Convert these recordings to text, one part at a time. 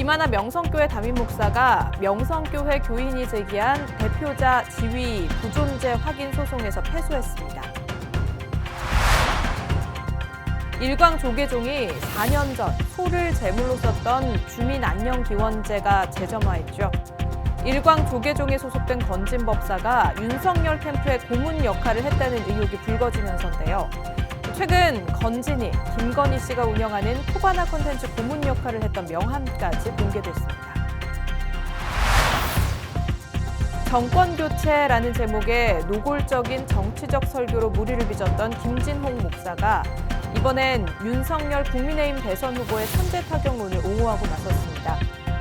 김하나 명성교회 담임 목사가 명성교회 교인이 제기한 대표자 지위 부존재 확인 소송에서 패소했습니다. 일광 조계종이 4년 전 소를 제물로 썼던 주민안녕기원제가 재점화했죠. 일광 조계종에 소속된 건진법사가 윤석열 캠프의 고문 역할을 했다는 의혹이 불거지면서인데요. 최근 건진이 김건희 씨가 운영하는 코바나 콘텐츠 고문 역할을 했던 명함까지 공개됐습니다. 정권교체라는 제목의 노골적인 정치적 설교로 무리를 빚었던 김진홍 목사가 이번엔 윤석열 국민의힘 대선 후보의 선제 타격론을 옹호하고 나섰습니다.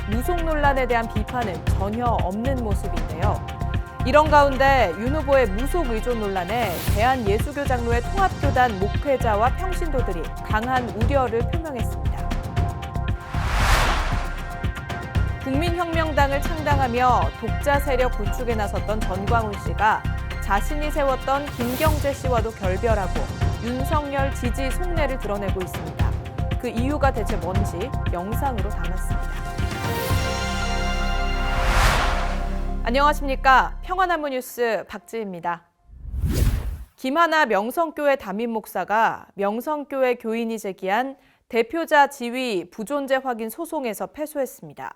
무속 논란에 대한 비판은 전혀 없는 모습인데요. 이런 가운데 윤 후보의 무속 의존 논란에 대한예수교 장로회 통합교단 목회자와 평신도들이 강한 우려를 표명했습니다. 국민혁명당을 창당하며 독자 세력 구축에 나섰던 전광훈 씨가 자신이 세웠던 김경재 씨와도 결별하고 윤석열 지지 속내를 드러내고 있습니다. 그 이유가 대체 뭔지 영상으로 담았습니다. 안녕하십니까. 평화나무 뉴스 박지희입니다. 김하나 명성교회 담임 목사가 명성교회 교인이 제기한 대표자 지위 부존재 확인 소송에서 패소했습니다.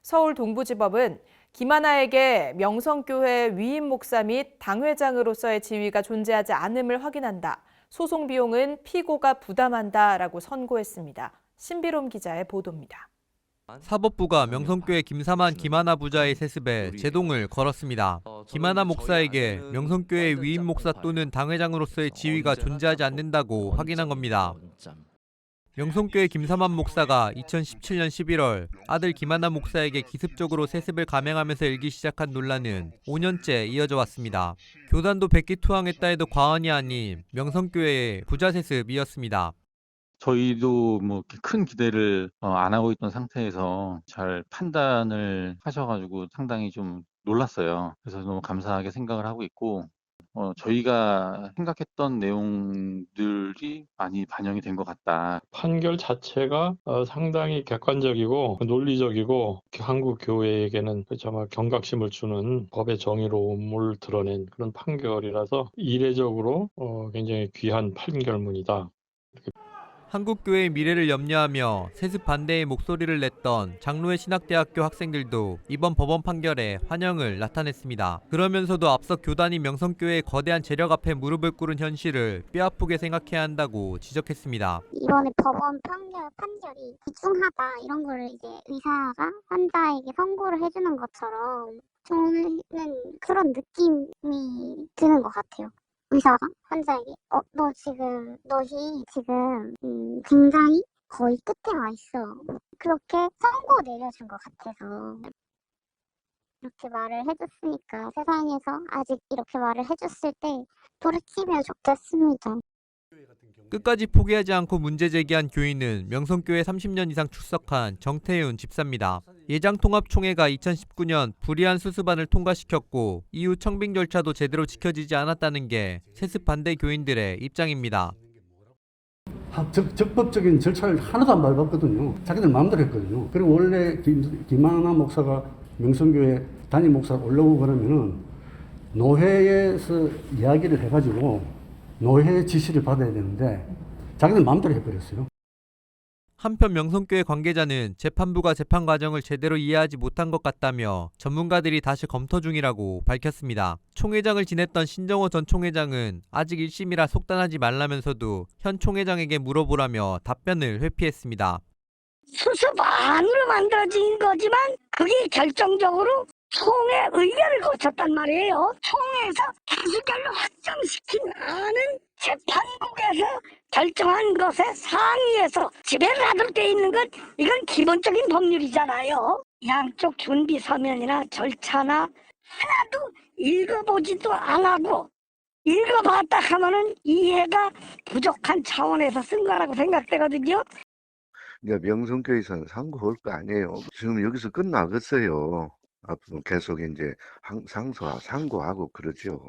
서울 동부지법은 김하나에게 명성교회 위임 목사 및 당회장으로서의 지위가 존재하지 않음을 확인한다. 소송 비용은 피고가 부담한다라고 선고했습니다. 신비롬 기자의 보도입니다. 사법부가 명성교회 김사만 김하나 부자의 세습에 제동을 걸었습니다. 김하나 목사에게 명성교회 위임 목사 또는 당회장으로서의 지위가 존재하지 않는다고 확인한 겁니다. 명성교회 김사만 목사가 2017년 11월 아들 김하나 목사에게 기습적으로 세습을 감행하면서 일기 시작한 논란은 5년째 이어져 왔습니다. 교단도 백기투항했다 해도 과언이 아닌 명성교회의 부자 세습이었습니다. 저희도 뭐 큰 기대를 안 하고 있던 상태에서 잘 판단을 하셔가지고 상당히 좀 놀랐어요. 그래서 너무 감사하게 생각을 하고 있고, 저희가 생각했던 내용들이 많이 반영이 된 것 같다. 판결 자체가 상당히 객관적이고 논리적이고 한국 교회에게는 정말 경각심을 주는 법의 정의로움을 드러낸 그런 판결이라서 이례적으로 굉장히 귀한 판결문이다. 한국교회의 미래를 염려하며 세습 반대의 목소리를 냈던 장로회 신학대학교 학생들도 이번 법원 판결에 환영을 나타냈습니다. 그러면서도 앞서 교단이 명성교회의 거대한 재력 앞에 무릎을 꿇은 현실을 뼈아프게 생각해야 한다고 지적했습니다. 이번에 법원 판결이 이중하다 이런 거를 이제 의사가 환자에게 선고를 해주는 것처럼 저는 그런 느낌이 드는 것 같아요. 의사가 환자에게 너희 지금 굉장히 거의 끝에 와 있어. 그렇게 선고 내려준 것 같아서 이렇게 말을 해줬으니까 세상에서 아직 이렇게 말을 해줬을 때 돌이키면 좋겠습니다. 끝까지 포기하지 않고 문제 제기한 교인은 명성교회 30년 이상 출석한 정태윤 집사입니다. 예장통합총회가 2019년 불이한 수습안을 통과시켰고 이후 청빙 절차도 제대로 지켜지지 않았다는 게 세습 반대 교인들의 입장입니다. 적법적인 절차를 하나도 안 밟았거든요. 자기들 마음대로 했거든요. 그리고 원래 김하나 목사가 명성교회 담임 목사 올라오고 그러면은 노회에서 이야기를 해가지고 노회의 지시를 받아야 되는데 자기들 마음대로 해버렸어요. 한편 명성교회 관계자는 재판부가 재판 과정을 제대로 이해하지 못한 것 같다며 전문가들이 다시 검토 중이라고 밝혔습니다. 총회장을 지냈던 신정호 전 총회장은 아직 1심이라 속단하지 말라면서도 현 총회장에게 물어보라며 답변을 회피했습니다. 수습안으로 만들어진 거지만 그게 결정적으로 총회 의결을 거쳤단 말이에요. 총회에서 다수결로 확정시킨 안은 재판국에서 결정한 것에 상위에서 지배를 하도록 돼 있는 것, 이건 기본적인 법률이잖아요. 양쪽 준비 서면이나 절차나 하나도 읽어보지도 안 하고 읽어봤다 하면은 이해가 부족한 차원에서 쓴 거라고 생각되거든요. 그러니까 명성교회에서는 상고할 거 아니에요. 지금 여기서 끝나겠어요. 앞으로 계속 이제 상고하고 그러죠.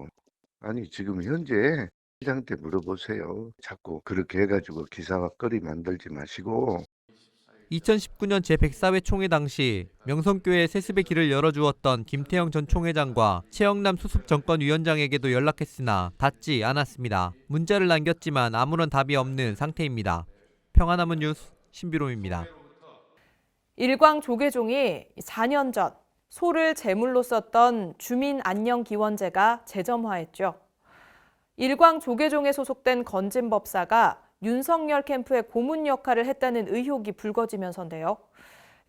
아니 지금 현재 시장한테 물어보세요. 자꾸 그렇게 해가지고 기사와 거리 만들지 마시고. 2019년 제104회 총회 당시 명성교회 세습의 길을 열어주었던 김태형 전 총회장과 최영남 수습정권위원장에게도 연락했으나 닿지 않았습니다. 문자를 남겼지만 아무런 답이 없는 상태입니다. 평화남은 뉴스 신비롬입니다. 일광 조계종이 4년 전 소를 제물로 썼던 주민안녕기원제가 재점화했죠. 일광 조계종에 소속된 건진법사가 윤석열 캠프의 고문 역할을 했다는 의혹이 불거지면서인데요.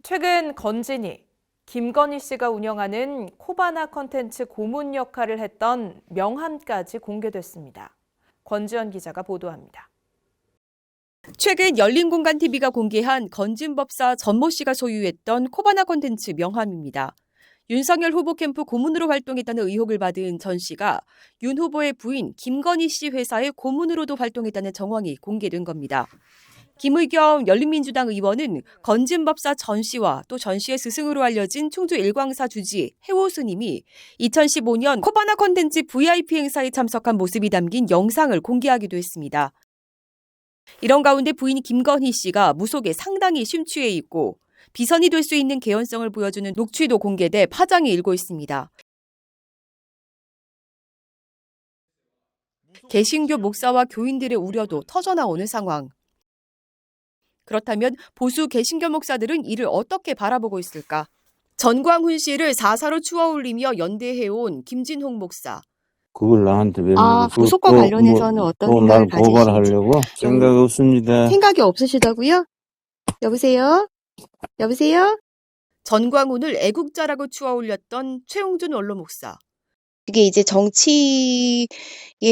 최근 건진이 김건희 씨가 운영하는 코바나 컨텐츠 고문 역할을 했던 명함까지 공개됐습니다. 권지연 기자가 보도합니다. 최근 열린공간TV가 공개한 건진법사 전모 씨가 소유했던 코바나 콘텐츠 명함입니다. 윤석열 후보 캠프 고문으로 활동했다는 의혹을 받은 전 씨가 윤 후보의 부인 김건희 씨 회사의 고문으로도 활동했다는 정황이 공개된 겁니다. 김의겸 열린민주당 의원은 건진법사 전 씨와 또 전 씨의 스승으로 알려진 충주 일광사 주지 해오 스님이 2015년 코바나 콘텐츠 VIP 행사에 참석한 모습이 담긴 영상을 공개하기도 했습니다. 이런 가운데 부인 김건희 씨가 무속에 상당히 심취해 있고 비선이 될 수 있는 개연성을 보여주는 녹취도 공개돼 파장이 일고 있습니다. 개신교 목사와 교인들의 우려도 터져나오는 상황. 그렇다면 보수 개신교 목사들은 이를 어떻게 바라보고 있을까? 전광훈 씨를 사사로 추어올리며 연대해온 김진홍 목사. 그걸 나한테 왜 물어보고 무속과 관련해서는 어떤 또 날 생각을 고발하려고? 생각 없습니다. 생각이 없으시다고요? 여보세요? 여보세요? 전광훈을 애국자라고 추어올렸던 최홍준 원로 목사. 그게 이제 정치에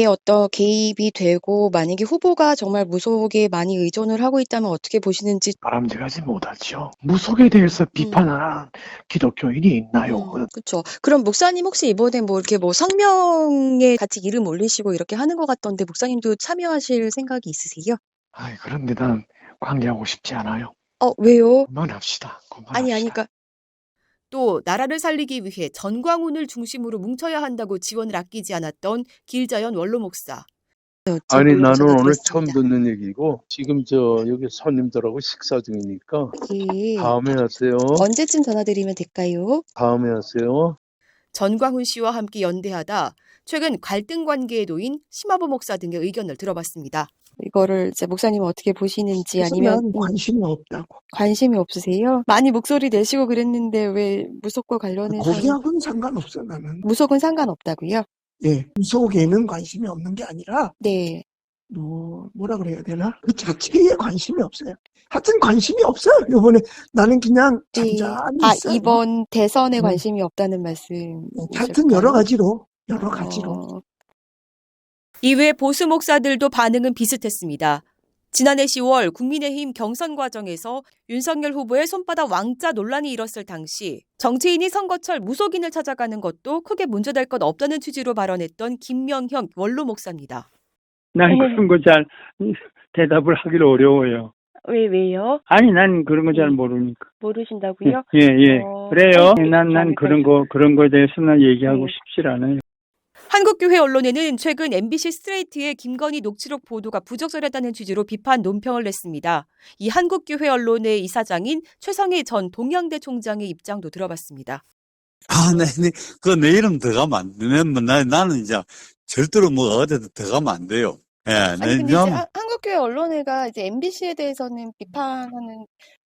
어떤 개입이 되고 만약에 후보가 정말 무속에 많이 의존을 하고 있다면 어떻게 보시는지. 바람직하지 못하죠. 무속에 대해서 비판하는 기독교인이 있나요? 그렇죠. 그럼 목사님 혹시 이번에 뭐 이렇게 뭐 성명에 같이 이름 올리시고 이렇게 하는 것 같던데 목사님도 참여하실 생각이 있으세요? 그런데 난 관계하고 싶지 않아요. 왜요? 그만합시다. 아니, 그러니까 또 나라를 살리기 위해 전광훈을 중심으로 뭉쳐야 한다고 지원을 아끼지 않았던 길자연 원로 목사. 아니 나는 오늘 처음 듣는 얘기고 지금 여기 손님들하고 식사 중이니까 다음에 하세요. 언제쯤 전화드리면 될까요? 다음에 하세요. 전광훈 씨와 함께 연대하다 최근 갈등 관계에 놓인 심화보 목사 등의 의견을 들어봤습니다. 이거를 이제 목사님은 어떻게 보시는지 아니면 관심이 없다고. 관심이 없으세요? 많이 목소리 내시고 그랬는데 왜 무속과 관련해서 거기하고는 상관없어 나는. 무속은 상관없다고요? 예, 무속에는 관심이 없는 게 아니라 네. 뭐라 그래야 되나? 그 자체에 관심이 없어요. 하여튼 관심이 없어요. 이번에 나는 그냥 잠잠히 있어요. 이번 대선에 관심이 없다는 말씀. 하여튼 여러 가지로. 이외 보수 목사들도 반응은 비슷했습니다. 지난해 10월 국민의힘 경선 과정에서 윤석열 후보의 손바닥 왕자 논란이 일었을 당시 정치인이 선거철 무속인을 찾아가는 것도 크게 문제될 것 없다는 취지로 발언했던 김명형 원로 목사입니다. 난 그런 거 잘 대답을 하기를 어려워요. 왜요? 아니, 난 그런 거 잘 모르니까. 모르신다고요? 예. 그래요. 난 그런 거에 대해서 난 얘기하고 싶질 않아요. 한국교회 언론에는 최근 MBC 스트레이트의 김건희 녹취록 보도가 부적절하다는 취지로 비판 논평을 냈습니다. 이 한국교회 언론의 이사장인 최성희 전 동양대 총장의 입장도 들어봤습니다. 내 이름 들어가면 안 돼. 나는 이제 절대로 어디도 들어가면 안 돼요. 예, 근데 이제 한국교회 언론회가 이제 MBC에 대해서는 비판하는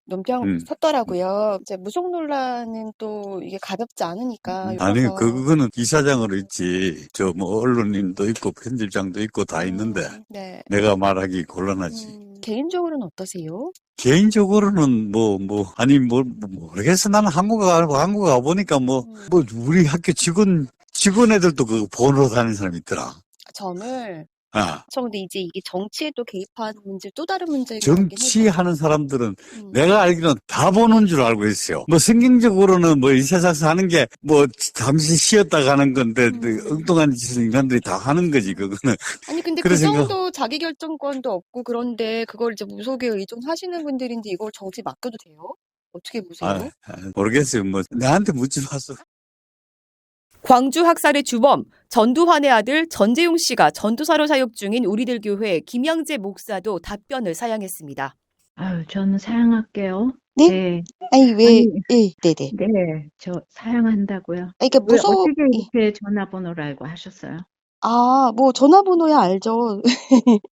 논평 썼더라고요. 이제 무속 논란은 또 이게 가볍지 않으니까. 아니, 그거는 이사장으로 있지. 언론인도 있고 편집장도 있고 다 있는데. 네. 내가 말하기 곤란하지. 개인적으로는 어떠세요? 개인적으로는 모르겠어. 나는 한국 가보니까 우리 학교 직원 애들도 그 본으로 다니는 사람이 있더라. 점을. 근데 이제 이게 정치에도 개입하는 문제, 또 다른 문제가 정치하는 사람들은 내가 알기로는 다 보는 줄 알고 있어요. 성경적으로는 이 세상에서 하는 게 잠시 쉬었다 가는 건데 엉뚱한 짓을 인간들이 다 하는 거지 그거는. 아니 근데 그 정도 자기 결정권도 없고 그런데 그걸 이제 무속에 의존하시는 분들인데 이걸 정치 맡겨도 돼요? 어떻게 보세요? 모르겠어요. 나한테 묻지 마세요. 광주 학살의 주범 전두환의 아들 전재용 씨가 전도사로 사역 중인 우리들 교회 김양재 목사도 답변을 사양했습니다. 저는 사양할게요. 네? 네. 아니, 왜, 아니, 예, 네네. 네, 저 사양한다고요. 아니, 그러니까 왜 무속, 어떻게 예. 이렇게 전화번호를 알고 하셨어요? 아, 뭐 전화번호야 알죠.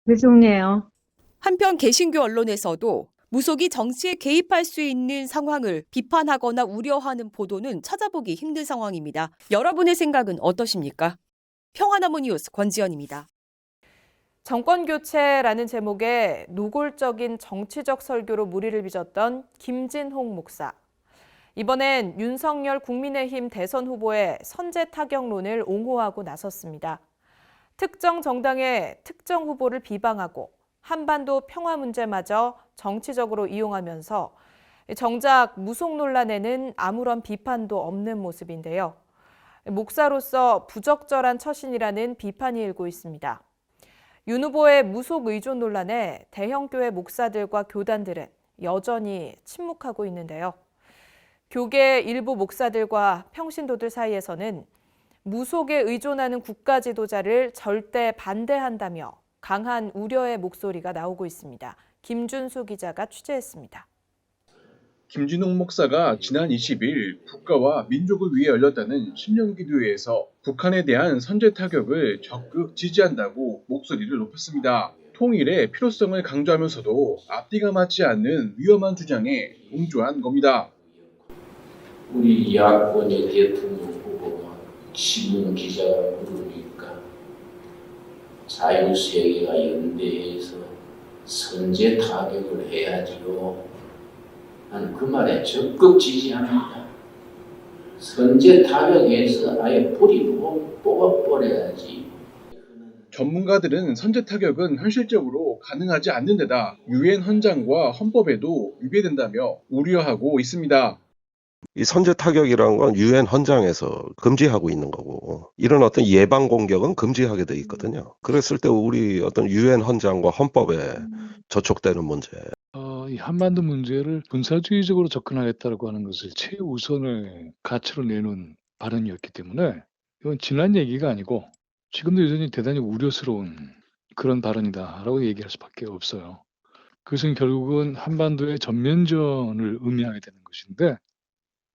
죄송해요. 한편 개신교 언론에서도 무속이 정치에 개입할 수 있는 상황을 비판하거나 우려하는 보도는 찾아보기 힘든 상황입니다. 여러분의 생각은 어떠십니까? 평화나무 뉴스 권지연입니다. 정권교체라는 제목의 노골적인 정치적 설교로 무리를 빚었던 김진홍 목사. 이번엔 윤석열 국민의힘 대선 후보의 선제 타격론을 옹호하고 나섰습니다. 특정 정당의 특정 후보를 비방하고 한반도 평화 문제마저 정치적으로 이용하면서 정작 무속 논란에는 아무런 비판도 없는 모습인데요. 목사로서 부적절한 처신이라는 비판이 일고 있습니다. 윤 후보의 무속 의존 논란에 대형교회 목사들과 교단들은 여전히 침묵하고 있는데요. 교계 일부 목사들과 평신도들 사이에서는 무속에 의존하는 국가 지도자를 절대 반대한다며 강한 우려의 목소리가 나오고 있습니다. 김준수 기자가 취재했습니다. 김진홍 목사가 지난 20일 국가와 민족을 위해 열렸다는 신년기도회에서 북한에 대한 선제 타격을 적극 지지한다고 목소리를 높였습니다. 통일의 필요성을 강조하면서도 앞뒤가 맞지 않는 위험한 주장에 동조한 겁니다. 우리 야권의 대통령 후보가 신문 기자가 물으니까 자유세계가 연대해서 선제 타격을 해야지요. 나는 그 말에 적극 지지합니다. 선제 타격해서 아예 뿌리로 뽑아버려야지. 전문가들은 선제 타격은 현실적으로 가능하지 않는 데다 유엔 헌장과 헌법에도 위배된다며 우려하고 있습니다. 이 선제 타격이라는 건 유엔 헌장에서 금지하고 있는 거고 이런 어떤 예방 공격은 금지하게 돼 있거든요. 그랬을 때 우리 어떤 유엔 헌장과 헌법에 저촉되는 문제. 이 한반도 문제를 군사주의적으로 접근하겠다고 하는 것을 최우선의 가치로 내놓은 발언이었기 때문에 이건 지난 얘기가 아니고 지금도 여전히 대단히 우려스러운 그런 발언이다라고 얘기할 수밖에 없어요. 그것은 결국은 한반도의 전면전을 의미하게 되는 것인데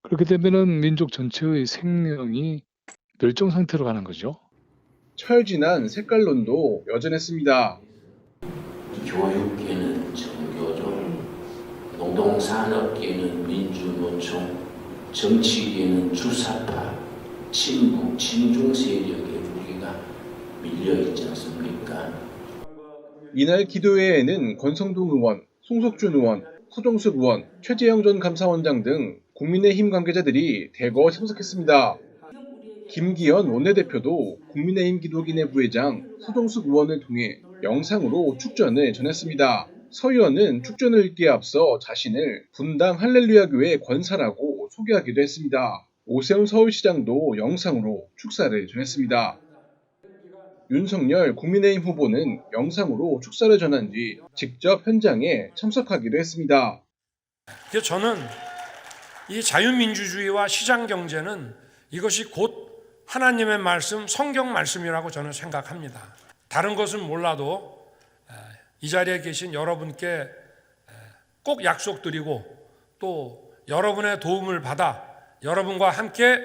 그렇게 되면은 민족 전체의 생명이 멸종 상태로 가는 거죠. 철진한 색깔론도 여전했습니다. 교육계는 정교조, 노동산업계는 민주노총, 정치계는 주사파, 친북, 친중 세력에 우리가 밀려있지 않습니까? 이날 기도회에는 권성동 의원, 송석준 의원, 서종숙 의원, 최재형 전 감사원장 등 국민의힘 관계자들이 대거 참석했습니다. 김기현 원내대표도 국민의힘 기독인회 부회장 서종숙 의원을 통해 영상으로 축전을 전했습니다. 서 의원은 축전을 읽기에 앞서 자신을 분당 할렐루야 교회 권사라고 소개하기도 했습니다. 오세훈 서울시장도 영상으로 축사를 전했습니다. 윤석열 국민의힘 후보는 영상으로 축사를 전한 뒤 직접 현장에 참석하기도 했습니다. 그래서 저는 이 자유민주주의와 시장경제는 이것이 곧 하나님의 말씀, 성경 말씀이라고 저는 생각합니다. 다른 것은 몰라도 이 자리에 계신 여러분께 꼭 약속드리고 또 여러분의 도움을 받아 여러분과 함께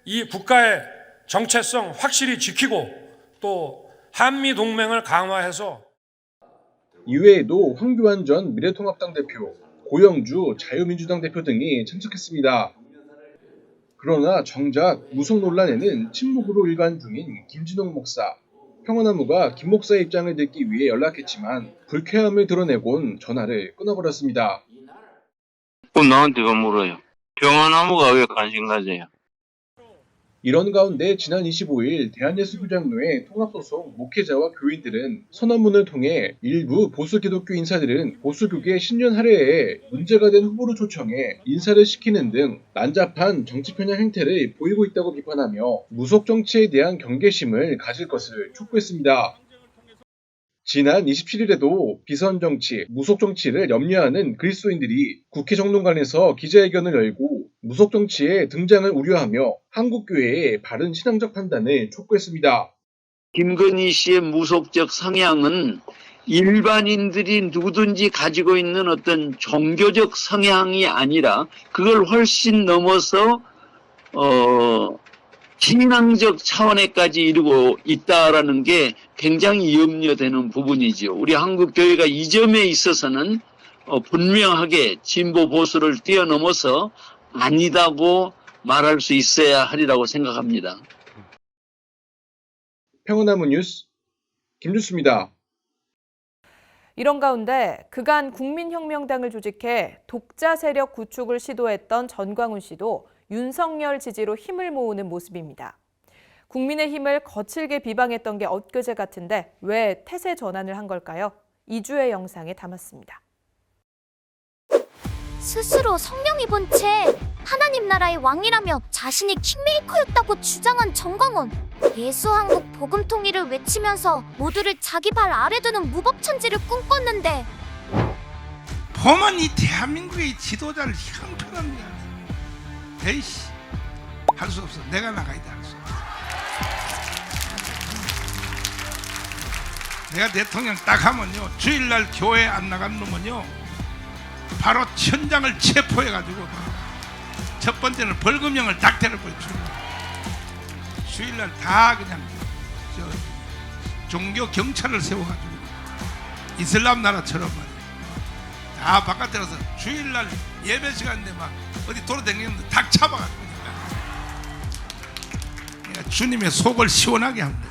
이 국가의 정체성 확실히 지키고 또 한미동맹을 강화해서 이외에도 황교안 전 미래통합당 대표, 고영주 자유민주당 대표 등이 참석했습니다. 그러나 정작 무속 논란에는 침묵으로 일관 중인 김진홍 목사. 평화나무가 김 목사의 입장을 듣기 위해 연락했지만 불쾌함을 드러내곤 전화를 끊어버렸습니다. 그럼 나한테 왜 물어요? 평화나무가 왜 관심 가져요? 이런 가운데 지난 25일 대한예수교장로회 통합소속 목회자와 교인들은 선언문을 통해 일부 보수 기독교 인사들은 보수교계 신년 할애에 문제가 된 후보를 초청해 인사를 시키는 등 난잡한 정치 편향 행태를 보이고 있다고 비판하며 무속 정치에 대한 경계심을 가질 것을 촉구했습니다. 지난 27일에도 비선 정치, 무속 정치를 염려하는 그리스도인들이 국회 정론관에서 기자회견을 열고 무속 정치의 등장을 우려하며 한국교회의 바른 신앙적 판단을 촉구했습니다. 김건희 씨의 무속적 성향은 일반인들이 누구든지 가지고 있는 어떤 종교적 성향이 아니라 그걸 훨씬 넘어서 신앙적 차원에까지 이르고 있다라는 게 굉장히 염려되는 부분이죠. 우리 한국 교회가 이 점에 있어서는 분명하게 진보 보수를 뛰어넘어서 아니다고 말할 수 있어야 하리라고 생각합니다. 평온남은 뉴스 김주수입니다. 이런 가운데 그간 국민혁명당을 조직해 독자 세력 구축을 시도했던 전광훈 씨도 윤석열 지지로 힘을 모으는 모습입니다. 국민의힘을 거칠게 비방했던 게 엊그제 같은데 왜 태세 전환을 한 걸까요? 이주의 영상에 담았습니다. 스스로 성령 입은 채 하나님 나라의 왕이라며 자신이 킹메이커였다고 주장한 전광훈. 예수한국 복음통일을 외치면서 모두를 자기 발 아래 두는 무법천지를 꿈꿨는데 보면 이 대한민국의 지도자를 형편합니다. 에이씨, 할 수 없어. 내가 나가야 돼. 할 수 없어. 내가 대통령 딱 하면요, 주일날 교회 안 나간 놈은요 바로 천장을 체포해가지고 첫 번째는 벌금형을 딱 때려버려요. 주일날 다 그냥 종교 경찰을 세워가지고 이슬람 나라처럼 말이야. 다 바깥에 나서 주일날 예배 시간인데 막 어디 돌아다니는데 탁 잡아가지고 내가 주님의 속을 시원하게 합니다.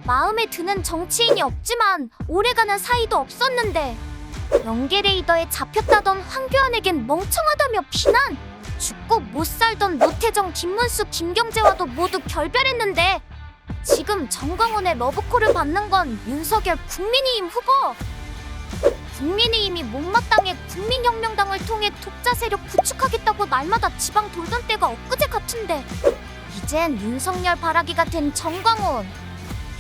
마음에 드는 정치인이 없지만 오래가는 사이도 없었는데 연계레이더에 잡혔다던 황교안에겐 멍청하다며 비난. 죽고 못 살던 노태정, 김문수, 김경재와도 모두 결별했는데 지금 전광훈의 러브콜을 받는 건 윤석열 국민의힘 후보. 국민의힘이 못마땅해 국민혁명당을 통해 독자 세력 구축하겠다고 날마다 지방 돌던 때가 엊그제 같은데 이젠 윤석열 바라기가 된 전광훈.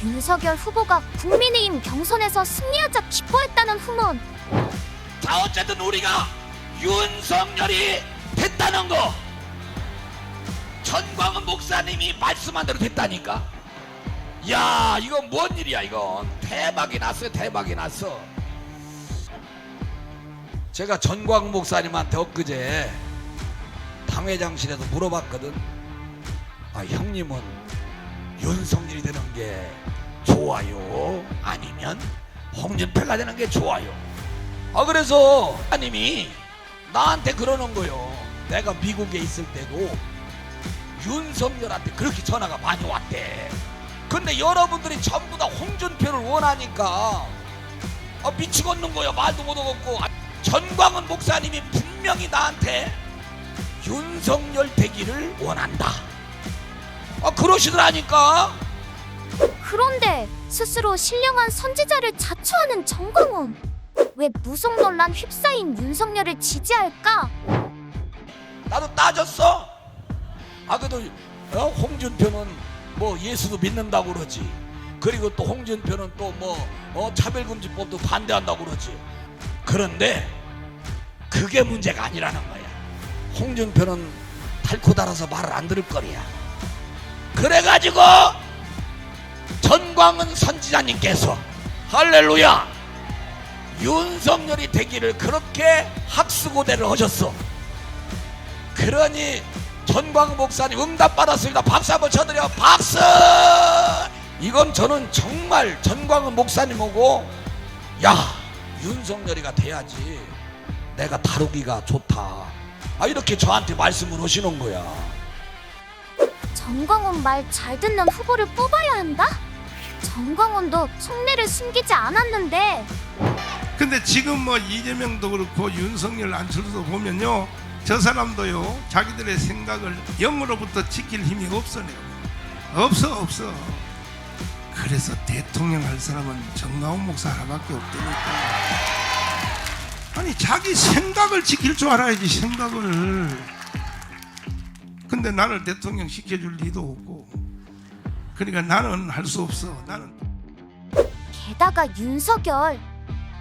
윤석열 후보가 국민의힘 경선에서 승리하자 기뻐했다는 후문. 자, 어쨌든 우리가 윤석열이 됐다는 거 전광훈 목사님이 말씀한 대로 됐다니까. 야, 이건 뭔 일이야. 이건 대박이 났어요. 대박이 났어. 제가 전광훈 목사님한테 엊그제 당회장실에서 물어봤거든. 아, 형님은 윤석열이 되는 게 좋아요? 아니면 홍준표가 되는 게 좋아요? 그래서 하나님이 나한테 그러는 거요. 내가 미국에 있을 때도 윤석열한테 그렇게 전화가 많이 왔대. 근데 여러분들이 전부 다 홍준표를 원하니까 미치겠는 거야. 말도 못하겠고. 전광훈 목사님이 분명히 나한테 윤석열 되기를 원한다. 그러시더라니까. 그런데 스스로 신령한 선지자를 자처하는 전광훈. 왜 무속 논란 휩싸인 윤석열을 지지할까? 나도 따졌어. 그래도 홍준표는 뭐 예수도 믿는다고 그러지. 그리고 또 홍준표는 또 뭐 차별금지법도 반대한다고 그러지. 그런데 그게 문제가 아니라는 거야. 홍준표는 닳고 닳아서 말을 안 들을 거리야. 그래가지고 전광훈 선지자님께서 할렐루야 윤석열이 되기를 그렇게 학수고대를 하셨어. 그러니 전광훈 목사님 응답받았습니다. 박수 한번 쳐드려. 박수. 이건 저는 정말 전광훈 목사님하고 야, 윤석열이가 돼야지 내가 다루기가 좋다. 이렇게 저한테 말씀을 하시는 거야. 전광훈 말 잘 듣는 후보를 뽑아야 한다? 전광훈도 속내를 숨기지 않았는데. 근데 지금 뭐 이재명도 그렇고 윤석열 안철수도 보면요, 저 사람도요 자기들의 생각을 영으로부터 지킬 힘이 없어요. 없어. 그래서 대통령 할 사람은 전광훈 목사 하나밖에 없다니까. 아니, 자기 생각을 지킬 줄 알아야지, 생각을. 근데 나를 대통령 시켜줄 리도 없고, 그러니까 나는 할 수 없어. 나는. 게다가 윤석열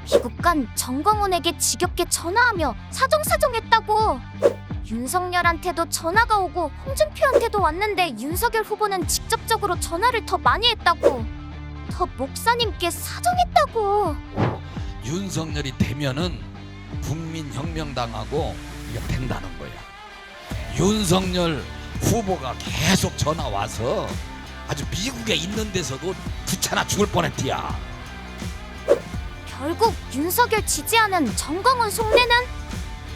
미국 간 전광훈에게 지겹게 전화하며 사정사정했다고. 윤석열한테도 전화가 오고 홍준표한테도 왔는데 윤석열 후보는 직접적으로 전화를 더 많이 했다고. 더 목사님께 사정했다고. 윤석열이 되면은 국민혁명당하고 이게 된다는 거야. 윤석열 후보가 계속 전화 와서 아주 미국에 있는 데서도 귀찮아 죽을 뻔했디야. 결국 윤석열 지지하는 정광훈 속내는?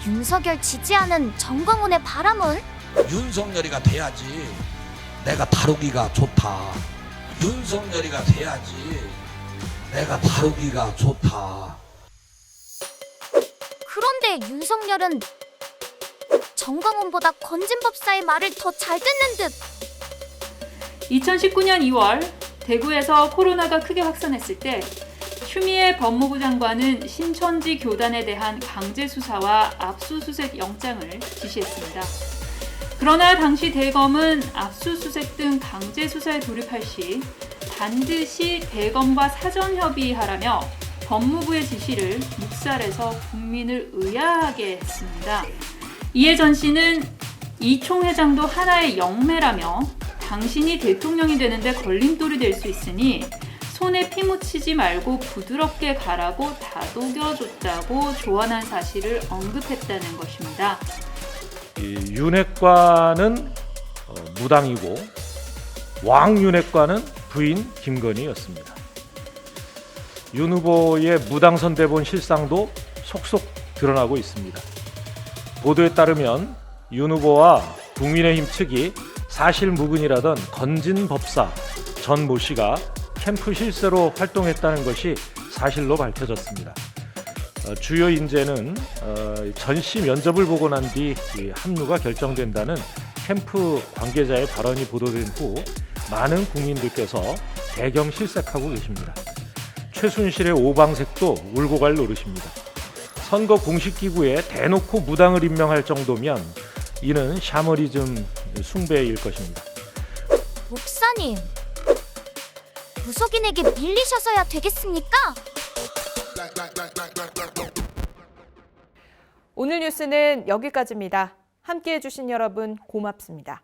윤석열 지지하는 정광훈의 바람은? 윤석열이가 돼야지 내가 다루기가 좋다. 윤석열이가 돼야지 내가 다루기가 좋다. 그런데 윤석열은 정광훈보다 건진법사의 말을 더 잘 듣는 듯. 2019년 2월 대구에서 코로나가 크게 확산했을 때 추미애 법무부 장관은 신천지 교단에 대한 강제 수사와 압수수색 영장을 지시했습니다. 그러나 당시 대검은 압수수색 등 강제 수사에 돌입할 시 반드시 대검과 사전 협의하라며 법무부의 지시를 묵살해서 국민을 의아하게 했습니다. 이에 전 씨는 이 총회장도 하나의 영매라며 당신이 대통령이 되는데 걸림돌이 될 수 있으니 손에 피 묻히지 말고 부드럽게 가라고 다독여줬다고 조언한 사실을 언급했다는 것입니다. 윤핵관은 무당이고 왕윤핵관은 부인 김건희였습니다. 윤 후보의 무당 선대본 실상도 속속 드러나고 있습니다. 보도에 따르면 윤 후보와 국민의힘 측이 사실 무근이라던 건진 법사 전 모 씨가 캠프 실세로 활동했다는 것이 사실로 밝혀졌습니다. 주요 인재는 전 씨 면접을 보고 난 뒤 합류가 결정된다는 캠프 관계자의 발언이 보도된 후 많은 국민들께서 대경 실색하고 계십니다. 최순실의 오방색도 울고 갈 노릇입니다. 선거 공식기구에 대놓고 무당을 임명할 정도면 이는 샤머니즘 숭배일 것입니다. 목사님, 무속인에게 밀리셔서야 되겠습니까? 오늘 뉴스는 여기까지입니다. 함께해 주신 여러분 고맙습니다.